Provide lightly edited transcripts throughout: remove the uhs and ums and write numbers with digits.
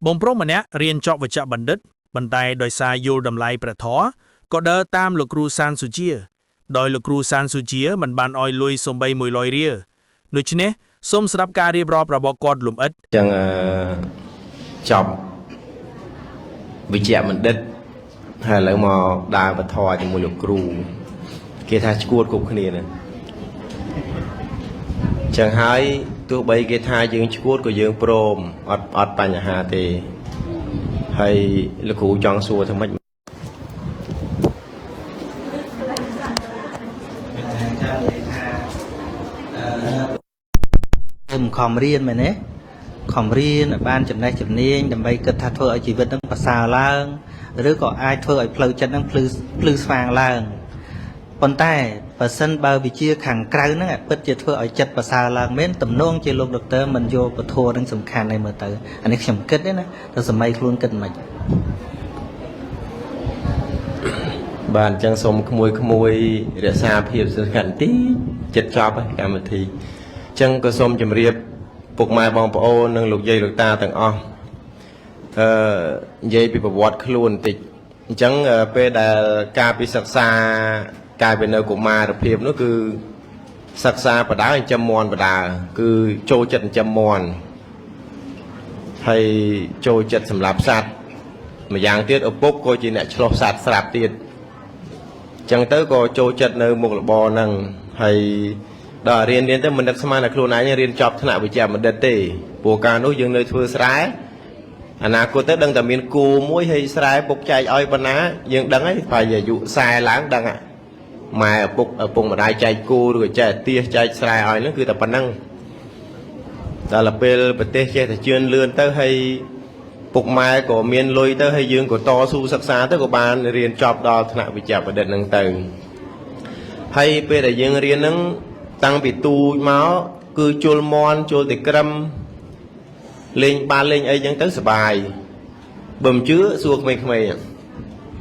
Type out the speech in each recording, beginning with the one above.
បងប្រុសម្នាក់រៀនចប់វេជ្ជបណ្ឌិតប៉ុន្តែដោយសារយល់តម្លៃព្រះធម៌ក៏ដើរតាមលោកគ្រូសានសុជាដោយលោកគ្រូសានសុជាមិនបានឲ្យលុយសំបី100រៀលដូច្នេះសូមស្ដាប់ការរៀបរាប់របស់គាត់លំអិតចឹងចប់វិជ្ជាបណ្ឌិតហើយឥឡូវមកដើរបធរជាមួយលោកគ្រូគេថាឈួតគ្រប់គ្នាណាចឹងហើយទោះបីគេថាយើងឈួតក៏យើងព្រមអត់បញ្ហាទេហើយលោកគ្រូចង់សួរថាម៉េចខ្ញុំខំរៀនមែនទេខំរៀនឲ្យបានចំណេះជំនាញដើម្បីគិតថាធ្វើឲ្យជីវិតនឹងប្រសើរឡើងឬក៏អាចធ្វើឲ្យផ្លូវចិត្តនឹងភ្លឺស្វាងឡើងប៉ុន្តែបើសិនបើវិជាខាងក្រៅហ្នឹងពិតជាធ្វើឲ្យចិត្តប្រសើរឡើងមែនទំនងជាលោកដុកទ័រមិនយកពធនឹងសំខាន់ឲ្យមើលទៅអានេះខ្ញុំគិតទេណាតែសម័យខ្លួនគិតមិនបាទអញ្ចឹងសូមក្មួយរក្សាភាពសុខន្តិចិត្តចប់ហើយកម្មវិធីអញ្ចឹងក៏សូមជម្រាបពុកម៉ែបងប្អូននិងលោកយាយលោកតាទាំងអស់និយាយពីប្រវត្តិខ្លួនបន្តិចអញ្ចឹងពេលដែលការពិសិក្សាកាយពីនៅកុមារភាពនោះគឺសិក្សាបដាចិញ្ចឹមមាន់បដាគឺចូលចិត្តចិញ្ចឹមមាន់ហើយចូលចិត្តសម្រាប់សត្វម្យ៉ាងទៀតឪពុកក៏ជាអ្នកឆ្លោះសត្វស្រាប់ទៀតអញ្ចឹងទៅក៏ចូលចិត្តនៅមុខរបរហ្នឹងហើយដល់រៀនទៅមិននឹកស្មានតែខ្លួនឯងរៀនចប់ថ្នាក់វិជ្ជាបណ្ឌិតទេព្រោះការនោះយើងនៅធ្វើស្រែអនាគតទៅដឹងតែមានគូមួយហើយស្រែពុកចែកឲ្យបណ្ណាយើងដឹងហើយប្រហែលអាយុ40ឡើងដឹងម៉ែឪពុកម្ដាយចែកគូឬក៏ចែកទាសចែកស្រែឲ្យហ្នឹងគឺតែប៉ុណ្ណឹងដល់ពេលប្រទេសចេះតែជឿនលឿនទៅហើយពុកម៉ែក៏មានលុយទៅហើយយើងក៏តស៊ូសិក្សាទៅក៏បានរៀនចប់ដល់ថ្នាក់វិជ្ជាបណ្ឌិតហ្នឹងទៅហើយពេលដែលយើងរៀនហ្នឹងតាំងពីទូចមកគឺជល់មន់ជល់តែក្រឹមលេងបាល់លេងអីចឹងទៅសុបាយបើមិនជឿសួរក្មេងៗ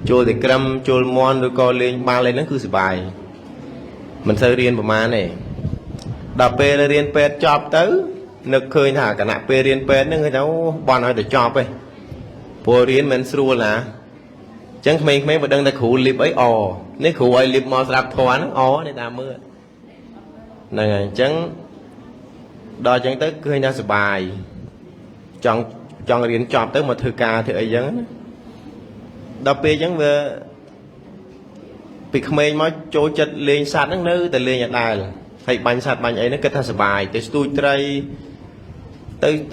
ជល់តែក្រឹមជល់មន់ឬក៏លេងបាល់អីហ្នឹងគឺសុបាយមិនសូវរៀនប្រហែលទេដល់ពេលរៀនពេទ្យចប់ទៅនឹកឃើញថាគណៈពេលរៀនពេទ្យហ្នឹងគេថាអូបន់ឲ្យតែចប់ឯងព្រោះរៀនមិនស្រួលណាអញ្ចឹងក្មេងៗបើដឹងតែគ្រូលីបអីអនេះគ្រូឲ្យលីបមកស្ដាប់ធម៌ហ្នឹងនេះតាមមើលហ្នឹងហើយអញ្ចឹងដល់អញ្ចឹងទៅឃើញថាសុបាយចង់រៀនចប់ទៅមកធ្វើការធ្វើអីចឹងដល់ពេលអញ្ចឹងវាពីក្មេងមកចូលចិត្តលេងសត្វហ្នឹងនៅតែលេងអដែលហើយបាញ់សត្វបាញ់អីហ្នឹងគិតថាសុបាយទៅស្ទូចត្រី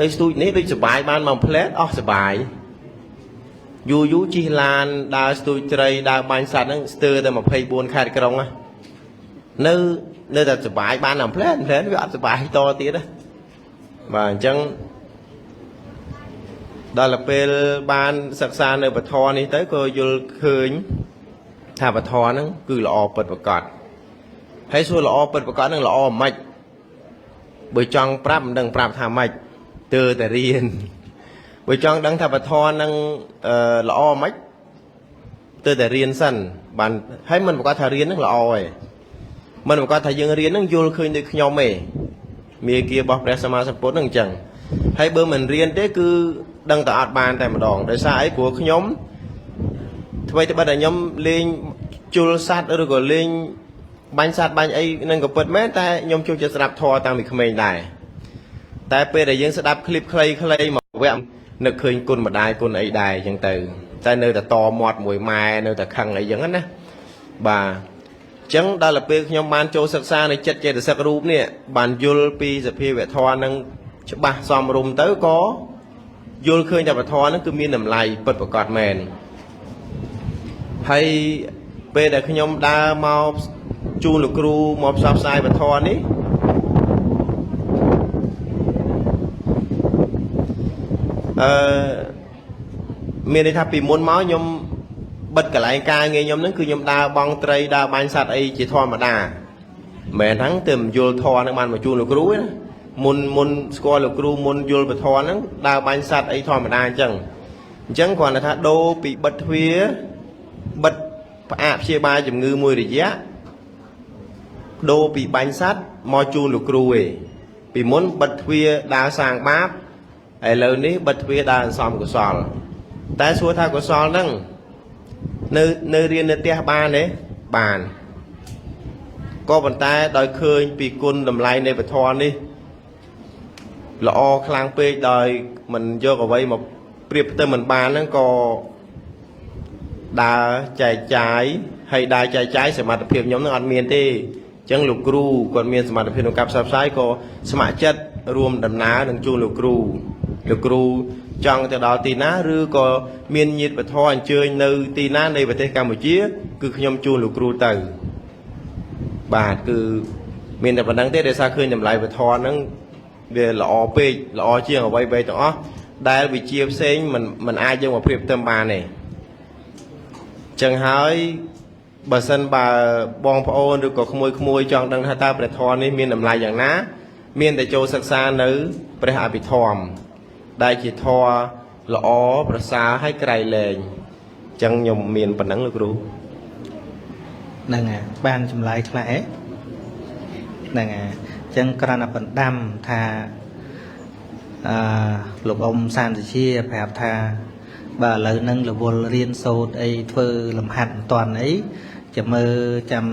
ទៅស្ទូចនេះដូចសុបាយបានមកផ្លែតអស់សុបាយយូរជិះឡានដើរស្ទូចត្រីដើរបាញ់សត្វហ្នឹងស្ទើរតែ24ខេត្តក្រុងនៅតែសុបាយបានតែផ្លែតវាអត់សុបាយតទៀតណាបាទអញ្ចឹងដល់ពេលបានសិក្សានៅពធនេះទៅក៏យល់ឃើញថាពធហ្នឹងគឺល្អពិតប្រាកដហើយសួរល្អពិតប្រាកដហ្នឹងល្អមិនខ្មិចបើចង់ប្រាប់មិនដឹងប្រាប់ថាម៉េចទើតែរៀនបើចង់ដឹងថាពធហ្នឹងល្អមិនខ្មិចទើតែរៀនសិនបានហើយមិនប្រកាសថារៀនហ្នឹងល្អឯងមិនប្រកាសថាយើងរៀនហ្នឹងយល់ឃើញដូចខ្ញុំឯងមាគារបស់ព្រះសម្មាសម្ពុទ្ធហ្នឹងអញ្ចឹងហើយបើមិនរៀនទេគឺដឹងតែអត់បានតែម្ដងដោយសារអីព្រោះខ្ញុំថ្មីត្បិតតែខ្ញុំលេងជុលសัตว์ឬក៏លេងបាញ់សัตว์បាញ់អីនឹងក៏ពិតមែនតែខ្ញុំចូលចិត្តស្ដាប់ធម៌តាំងពីក្មេងដែរតែពេលដែលយើងស្ដាប់ឃ្លីបខ្លីៗមកវគ្គនឹកឃើញគុណម្ដាយគុណអីដែរអញ្ចឹងទៅតែនៅតែតមាត់មួយម៉ែនៅតែខឹងអីអញ្ចឹងណាបាទអញ្ចឹងដល់ពេលខ្ញុំបានចូលសិក្សានៅចិត្តចេតសិករូបនេះបានយល់ពីសភាវៈធម៌នឹងច្បាស់សមរម្យទៅក៏យល់ឃើញថាវធហ្នឹងគឺមានតម្លៃពិតប្រាកដមែនហើយពេលដែលខ្ញុំដើរមកជូនលោកគ្រូមកផ្សព្វផ្សាយវធនេះមានន័យថាពីមុនមកខ្ញុំបិទកន្លែងការងារខ្ញុំហ្នឹងគឺខ្ញុំដើរបង់ត្រីដើរបាញ់សត្វអីជាធម្មតាមិនហ្នឹងទៅយល់ធម៌ហ្នឹងបានមកជូនលោកគ្រូណាមុនស្គាល់លោកគ្រូមុនយល់ពធហ្នឹងដើរបាញ់សត្វអីធម្មតាអញ្ចឹងគ្រាន់តែថាដូរពីបិទទ្វារបិទផ្អាកព្យាបាលជំងឺមួយរយៈដូរពីបាញ់សត្វមកជូនលោកគ្រូឯងពីមុនបិទទ្វារដើរសាងបាប ឥឡូវនេះបិទទ្វារដើរសំកុសលតែសួរថាកុសលហ្នឹងនៅរៀននៅផ្ទះបានទេបានក៏ប៉ុន្តែដោយឃើញពីគុណតម្លៃនៃពធនេះល្អខ្លាំងពេកដោយមិនយកអ្វីមកប្រៀបផ្ទឹមមិនបានហ្នឹងក៏ដើរចែកចាយហើយដើរចែកចាយសមត្ថភាពខ្ញុំហ្នឹងអត់មានទេអញ្ចឹងលោកគ្រូគាត់មានសមត្ថភាពក្នុងការផ្សព្វផ្សាយក៏ស្ម័គ្រចិត្តរួមដំណើរនឹងជួបលោកគ្រូចង់ទៅដល់ទីណាឬក៏មានញាតិបធរអញ្ជើញនៅទីណានៃប្រទេសកម្ពុជាគឺខ្ញុំជួបលោកគ្រូទៅបាទគឺមានតែប៉ុណ្្នឹងទេដោយសារឃើញតម្លៃបធរហ្នឹងវាល្អពេកល្អជាងអ្វីៗទាំងអស់ដែលវិជាផ្សេងมันអាចយកមកប្រៀបផ្ទឹមបានទេចឹងហើយបើសិនបើបងប្អូនឬក៏ក្មួយចង់ដឹងថាតើព្រះធម៌នេះមានតម្លៃយ៉ាងណាមានតែចូលសិក្សានៅព្រះអភិធម្មដែលជាធម៌ល្អប្រសើរហើយក្រៃលែងចឹងខ្ញុំមានប៉ុណ្ណឹងលោកគ្រូហ្នឹងហើយបានចម្លើយខ្លះហ្នឹងហើយចឹងគ្រាន់តែបណ្ដាំថាលោកអ៊ំសានសុជាប្រាប់ថាបើឥឡូវហ្នឹងរវល់រៀនសូត្រអីធ្វើលំហាត់មិនតាន់អីចាំមើលចាំ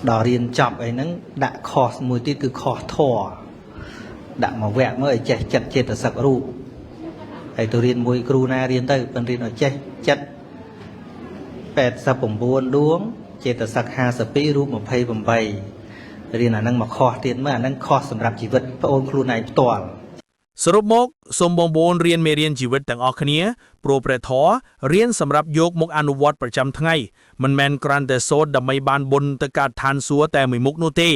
ដល់រៀនចប់អីហ្នឹងដាក់ខុសមួយទៀតគឺខុសធម៌ដាក់មកវគ្គមើលឲ្យចេះចិត្តចេតសិករូបហើយទៅរៀនមួយគ្រូណារៀនទៅប៉ុន្តែរៀនឲ្យចេះចិត្ត89ដួងចេតសិក52រូប28រៀនអាហ្នឹងមកខុសទៀតមើលអាហ្នឹងខុសសម្រាប់ជីវិតបងអូនខ្លួនឯងផ្ទាល់សរុបមកសូមបងប្អូនរៀនមេរៀនជីវិតទាំងអស់គ្នាព្រោះព្រះធម៌រៀនសម្រាប់យកមកអនុវត្តប្រចាំថ្ងៃមិនមែនគ្រាន់តែសូត្រដើម្បីបានបុណ្យទៅកើតឋានសួគ៌តែមួយមុខនោះទេ